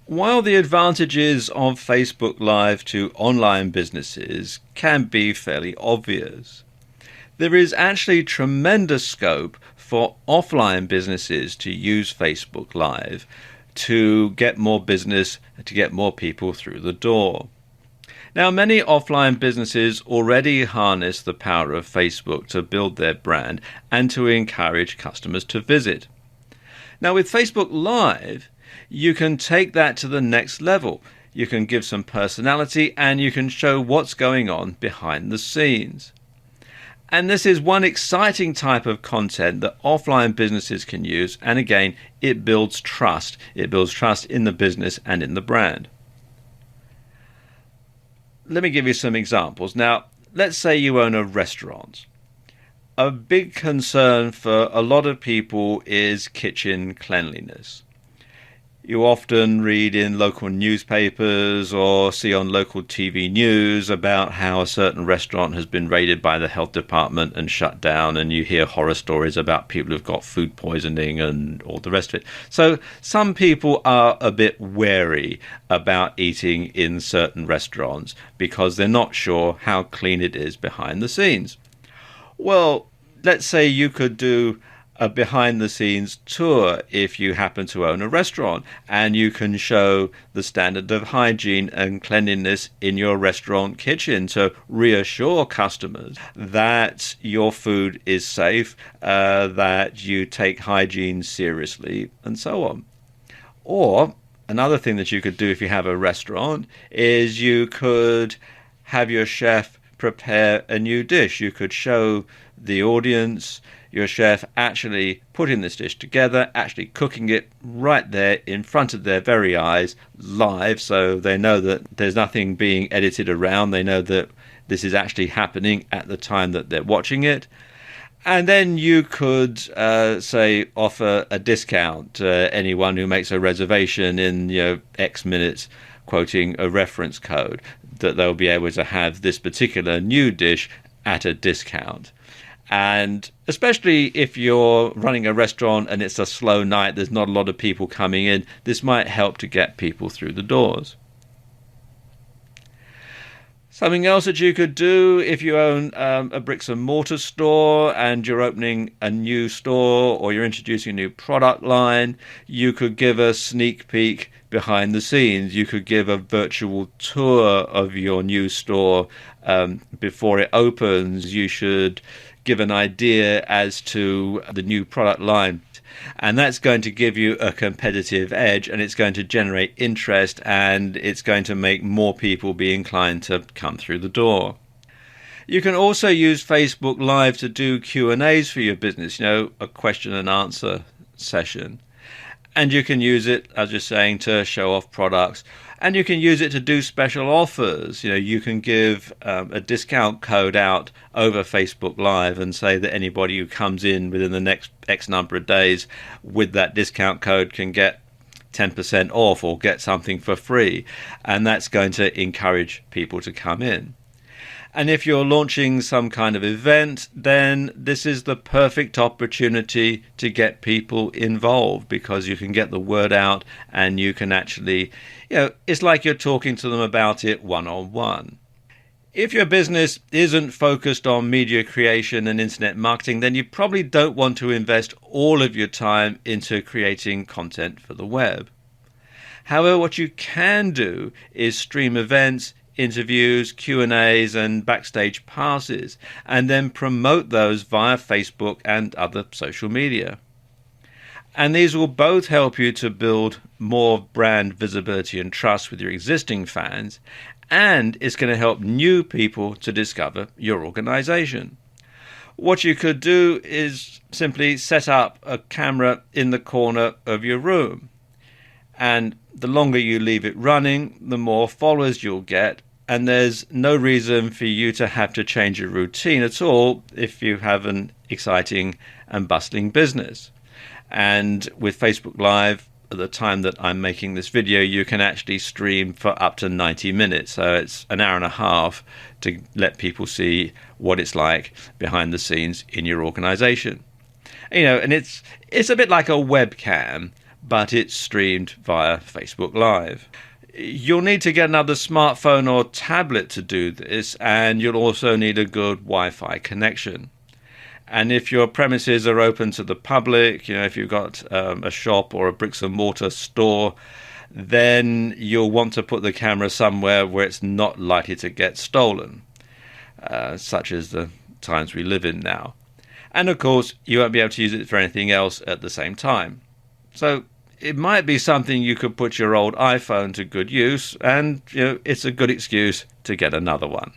While the advantages of Facebook Live to online businesses can be fairly obvious, there is actually tremendous scope for offline businesses to use Facebook Live to get more business, to get more people through the door. Now, many offline businesses already harness the power of Facebook to build their brand and to encourage customers to visit. Now, with Facebook Live, you can take that to the next level. You can give some personality and you can show what's going on behind the scenes. And this is one exciting type of content that offline businesses can use. And again, it builds trust. It builds trust in the business and in the brand. Let me give you some examples. Now, let's say you own a restaurant. A big concern for a lot of people is kitchen cleanliness. You often read in local newspapers or see on local TV news about how a certain restaurant has been raided by the health department and shut down, and you hear horror stories about people who've got food poisoning and all the rest of it. So some people are a bit wary about eating in certain restaurants because they're not sure how clean it is behind the scenes. Well, let's say you could do a behind-the-scenes tour if you happen to own a restaurant, and you can show the standard of hygiene and cleanliness in your restaurant kitchen to reassure customers that your food is safe, that you take hygiene seriously, and so on. Or another thing that you could do if you have a restaurant is you could have your chef prepare a new dish. You could show the audience your chef actually putting this dish together, actually cooking it right there in front of their very eyes, live, so they know that there's nothing being edited around. They know that this is actually happening at the time that they're watching it. And then you could, say, offer a discount to anyone who makes a reservation in, X minutes, quoting a reference code, that they'll be able to have this particular new dish at a discount. And especially if you're running a restaurant and it's a slow night, there's not a lot of people coming in, this might help to get people through the doors. Something else that you could do if you own a bricks and mortar store and you're opening a new store or you're introducing a new product line, you could give a sneak peek behind the scenes. You could give a virtual tour of your new store before it opens. You should give an idea as to the new product line, and that's going to give you a competitive edge, and it's going to generate interest, and it's going to make more people be inclined to come through the door. You can also use Facebook Live to do Q&As for your business, a question and answer session. And you can use it, as you're saying, to show off products. And you can use it to do special offers. You can give a discount code out over Facebook Live and say that anybody who comes in within the next X number of days with that discount code can get 10% off or get something for free. And that's going to encourage people to come in. And if you're launching some kind of event, then this is the perfect opportunity to get people involved, because you can get the word out and you can actually, it's like you're talking to them about it one-on-one. If your business isn't focused on media creation and internet marketing, then you probably don't want to invest all of your time into creating content for the web. However, what you can do is stream events, interviews, Q&As and backstage passes, and then promote those via Facebook and other social media. And these will both help you to build more brand visibility and trust with your existing fans, and it's going to help new people to discover your organization. What you could do is simply set up a camera in the corner of your room, and the longer you leave it running, the more followers you'll get. And there's no reason for you to have to change your routine at all if you have an exciting and bustling business. And with Facebook Live, at the time that I'm making this video, you can actually stream for up to 90 minutes. So it's an hour and a half to let people see what it's like behind the scenes in your organization. And it's a bit like a webcam, but it's streamed via Facebook Live. You'll need to get another smartphone or tablet to do this, and you'll also need a good Wi-Fi connection. And if your premises are open to the public, if you've got a shop or a bricks and mortar store, then you'll want to put the camera somewhere where it's not likely to get stolen, such as the times we live in now. And of course, you won't be able to use it for anything else at the same time. So it might be something you could put your old iPhone to good use, and it's a good excuse to get another one.